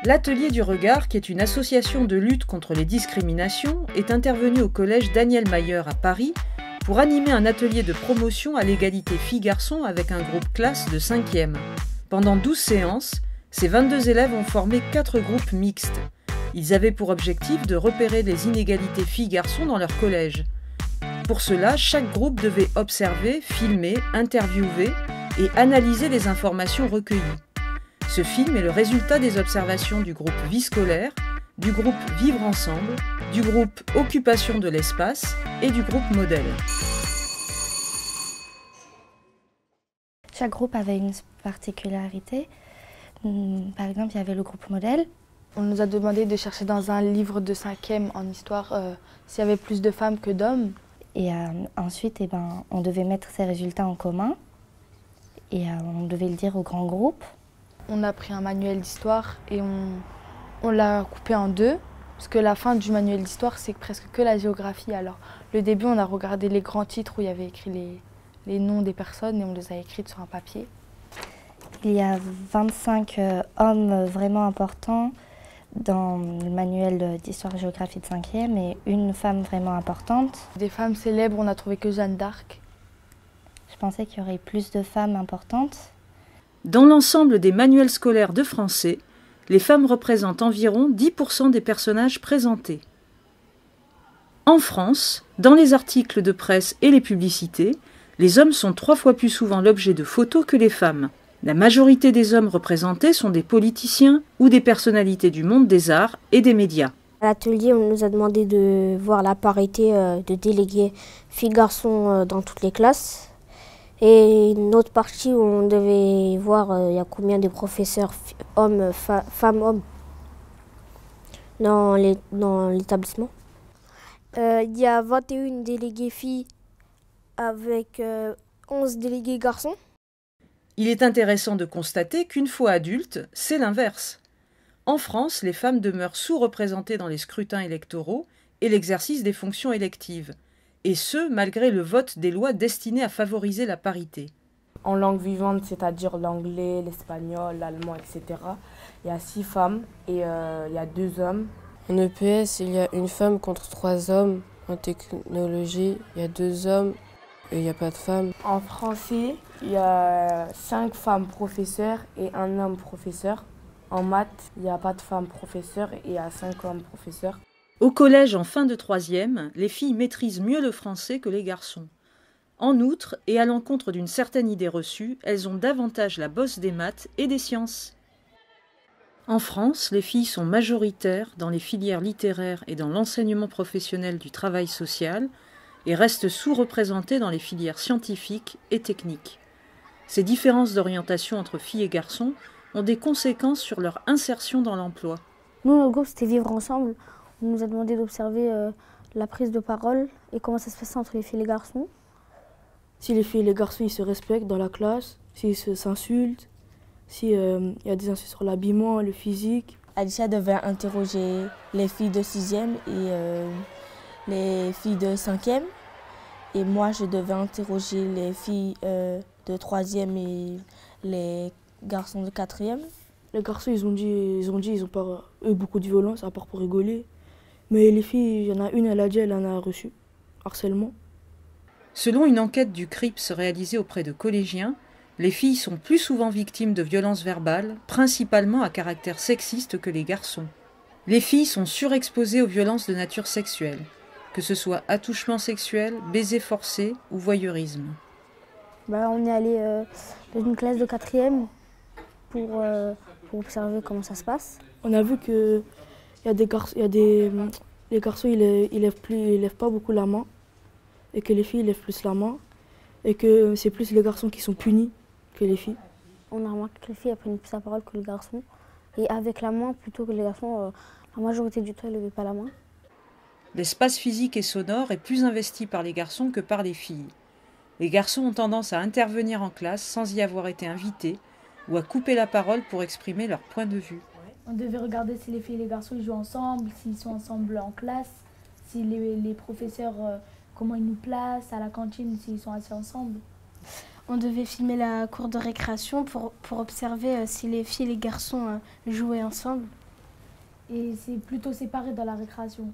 L'Atelier du Regard, qui est une association de lutte contre les discriminations, est intervenu au collège Daniel Mayer à Paris pour animer un atelier de promotion à l'égalité filles-garçons avec un groupe classe de 5e. Pendant 12 séances, ces 22 élèves ont formé 4 groupes mixtes. Ils avaient pour objectif de repérer les inégalités filles-garçons dans leur collège. Pour cela, chaque groupe devait observer, filmer, interviewer et analyser les informations recueillies. Ce film est le résultat des observations du groupe Vie scolaire, du groupe Vivre ensemble, du groupe Occupation de l'espace et du groupe Modèle. Chaque groupe avait une particularité. Par exemple, il y avait le groupe Modèle. On nous a demandé de chercher dans un livre de 5e en histoire s'il y avait plus de femmes que d'hommes. Et ensuite, on devait mettre ces résultats en commun et on devait le dire au grand groupe. On a pris un manuel d'histoire et on l'a coupé en deux, parce que la fin du manuel d'histoire, c'est presque que la géographie. Alors, le début, on a regardé les grands titres où il y avait écrit les noms des personnes et on les a écrites sur un papier. Il y a 25 hommes vraiment importants dans le manuel d'histoire-géographie de 5e et une femme vraiment importante. Des femmes célèbres, on n'a trouvé que Jeanne d'Arc. Je pensais qu'il y aurait plus de femmes importantes. Dans l'ensemble des manuels scolaires de français, les femmes représentent environ 10% des personnages présentés. En France, dans les articles de presse et les publicités, les hommes sont 3 fois plus souvent l'objet de photos que les femmes. La majorité des hommes représentés sont des politiciens ou des personnalités du monde des arts et des médias. À l'atelier, on nous a demandé de voir la parité de délégués filles-garçons dans toutes les classes. Et une autre partie où on devait voir il y a combien de professeurs hommes, femmes-hommes dans l'établissement. Il y a 21 délégués filles avec 11 délégués garçons. Il est intéressant de constater qu'une fois adultes, c'est l'inverse. En France, les femmes demeurent sous-représentées dans les scrutins électoraux et l'exercice des fonctions électives. Et ce, malgré le vote des lois destinées à favoriser la parité. En langue vivante, c'est-à-dire l'anglais, l'espagnol, l'allemand, etc., il y a 6 femmes et il y a 2 hommes. En EPS, il y a une femme contre 3 hommes. En technologie, il y a 2 hommes et il n'y a pas de femmes. En français, il y a 5 femmes professeurs et 1 homme professeur. En maths, il n'y a pas de femmes professeurs et il y a 5 hommes professeurs. Au collège, en fin de 3e, les filles maîtrisent mieux le français que les garçons. En outre, et à l'encontre d'une certaine idée reçue, elles ont davantage la bosse des maths et des sciences. En France, les filles sont majoritaires dans les filières littéraires et dans l'enseignement professionnel du travail social et restent sous-représentées dans les filières scientifiques et techniques. Ces différences d'orientation entre filles et garçons ont des conséquences sur leur insertion dans l'emploi. Nous, notre groupe, c'était Vivre ensemble. On nous a demandé d'observer la prise de parole et comment ça se passe entre les filles et les garçons. Si les filles et les garçons ils se respectent dans la classe, s'ils s'insultent, s'il y a des insultes sur l'habillement, le physique. Alicia devait interroger les filles de 6e et les filles de 5e. Et moi, je devais interroger les filles de 3e et les garçons de 4e. Les garçons, ils ont pas eu beaucoup de violence, à part pour rigoler. Mais les filles, il y en a une, elle a dit, elle en a reçu harcèlement. Selon une enquête du CRIPS réalisée auprès de collégiens, les filles sont plus souvent victimes de violences verbales, principalement à caractère sexiste que les garçons. Les filles sont surexposées aux violences de nature sexuelle, que ce soit attouchement sexuel, baiser forcé ou voyeurisme. On est allé dans une classe de 4e pour observer comment ça se passe. On a vu que les garçons ils lèvent pas beaucoup la main et que les filles lèvent plus la main et que c'est plus les garçons qui sont punis que les filles. On a remarqué que les filles prennent plus la parole que les garçons et avec la main plutôt que les garçons, la majorité du temps ils ne levaient pas la main. L'espace physique et sonore est plus investi par les garçons que par les filles. Les garçons ont tendance à intervenir en classe sans y avoir été invités ou à couper la parole pour exprimer leur point de vue. On devait regarder si les filles et les garçons ils jouent ensemble, s'ils sont ensemble en classe, si les professeurs, comment ils nous placent, à la cantine, s'ils sont assis ensemble. On devait filmer la cour de récréation pour observer si les filles et les garçons jouaient ensemble. Et c'est plutôt séparé dans la récréation.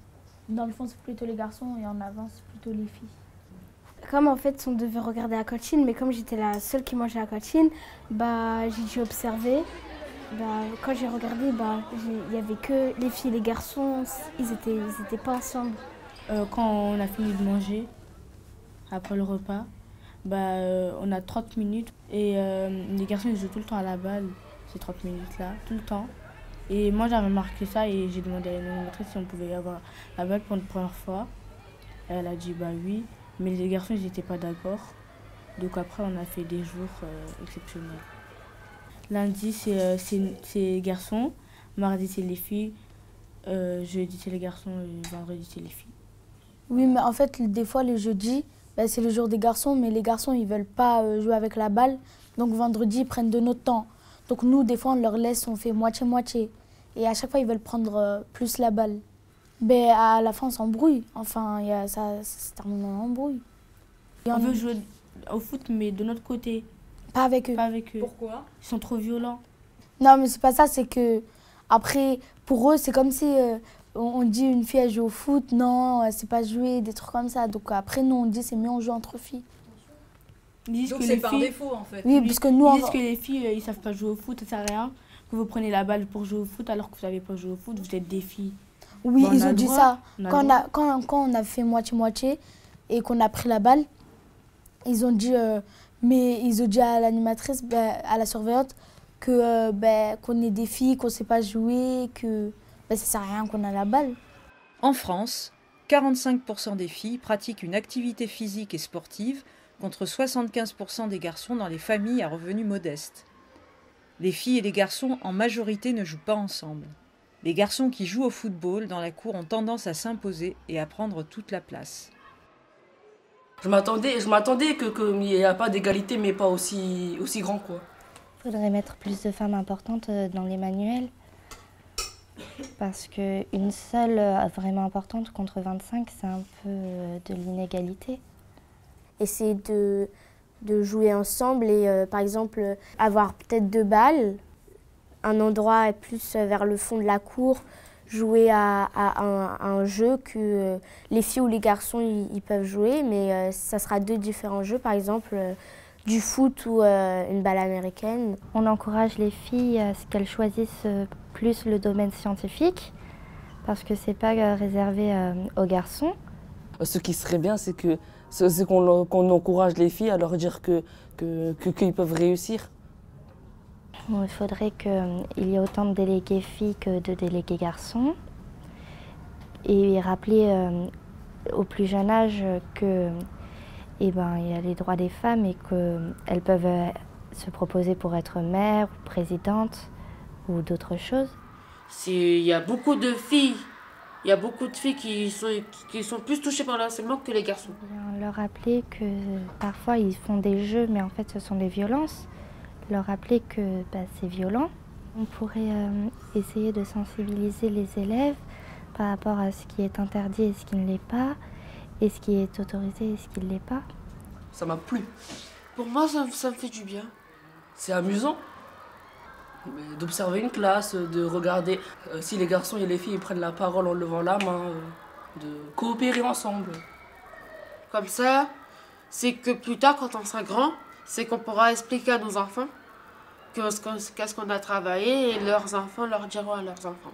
Dans le fond, c'est plutôt les garçons et en avant, c'est plutôt les filles. Comme en fait, on devait regarder la cantine, mais comme j'étais la seule qui mangeait à la cantine, j'ai dû observer. Quand j'ai regardé, il n'y avait que les filles et les garçons, ils étaient pas ensemble. Quand on a fini de manger, après le repas, on a 30 minutes et les garçons ils jouent tout le temps à la balle, ces 30 minutes-là, tout le temps. Et moi j'avais remarqué ça et j'ai demandé à une maîtresse si on pouvait avoir la balle pour une première fois. Et elle a dit oui, mais les garçons ils n'étaient pas d'accord. Donc après on a fait des jours exceptionnels. Lundi c'est les garçons, mardi c'est les filles, jeudi c'est les garçons et vendredi c'est les filles. Oui, mais en fait, des fois, les jeudis, c'est le jour des garçons, mais les garçons, ils veulent pas jouer avec la balle. Donc, vendredi, ils prennent de notre temps. Donc, nous, des fois, on leur laisse, on fait moitié-moitié. Et à chaque fois, ils veulent prendre plus la balle. À la fin, on s'embrouille. Enfin, ça se termine en embrouille. On veut jouer au foot, mais de notre côté. Pas avec eux. Pas avec eux. Pourquoi? Ils sont trop violents. Non, mais c'est pas ça, c'est que, après, pour eux, c'est comme si... on dit une fille elle joue au foot, non, c'est pas jouer, des trucs comme ça. Donc après, nous, on dit c'est mieux on joue entre filles. Donc c'est par défaut en fait. Oui, parce que nous, ils disent que les filles, ils savent pas jouer au foot, ça sert à rien. Que vous prenez la balle pour jouer au foot alors que vous savez pas jouer au foot, vous êtes des filles. Oui, ils ont dit ça. Quand on a fait moitié-moitié et qu'on a pris la balle, ils ont dit, à l'animatrice, à la surveillante, que qu'on est des filles, qu'on sait pas jouer, que... ça sert à rien qu'on a la balle. En France, 45% des filles pratiquent une activité physique et sportive contre 75% des garçons dans les familles à revenus modestes. Les filles et les garçons en majorité ne jouent pas ensemble. Les garçons qui jouent au football dans la cour ont tendance à s'imposer et à prendre toute la place. Je m'attendais qu'il n'y ait pas d'égalité, mais pas aussi grand quoi. Il faudrait mettre plus de femmes importantes dans les manuels. Parce qu'une seule vraiment importante contre 25, c'est un peu de l'inégalité. Essayer de jouer ensemble et par exemple avoir peut-être 2 balles, un endroit plus vers le fond de la cour, jouer à un jeu que les filles ou les garçons ils peuvent jouer, mais ça sera 2 différents jeux, par exemple du foot ou une balle américaine. On encourage les filles à ce qu'elles choisissent plus le domaine scientifique, parce que c'est pas réservé aux garçons. Ce qui serait bien, c'est qu'on encourage les filles à leur dire qu'ils peuvent réussir. Il faudrait qu'il y ait autant de délégués filles que de délégués garçons. Et rappeler au plus jeune âge que il y a les droits des femmes et qu'elles peuvent se proposer pour être mère ou présidente ou d'autres choses. Il y a beaucoup de filles. Il y a beaucoup de filles qui sont plus touchées par le harcèlement que les garçons. Leur rappeler que parfois ils font des jeux, mais en fait ce sont des violences. Leur rappeler que c'est violent. On pourrait essayer de sensibiliser les élèves par rapport à ce qui est interdit et ce qui ne l'est pas, et ce qui est autorisé et ce qui ne l'est pas. Ça m'a plu. Pour moi, ça me fait du bien. C'est amusant d'observer une classe, de regarder si les garçons et les filles prennent la parole en levant la main, de coopérer ensemble. Comme ça, c'est que plus tard, quand on sera grand, c'est qu'on pourra expliquer à nos enfants qu'est-ce qu'on a travaillé et leurs enfants leur diront à leurs enfants.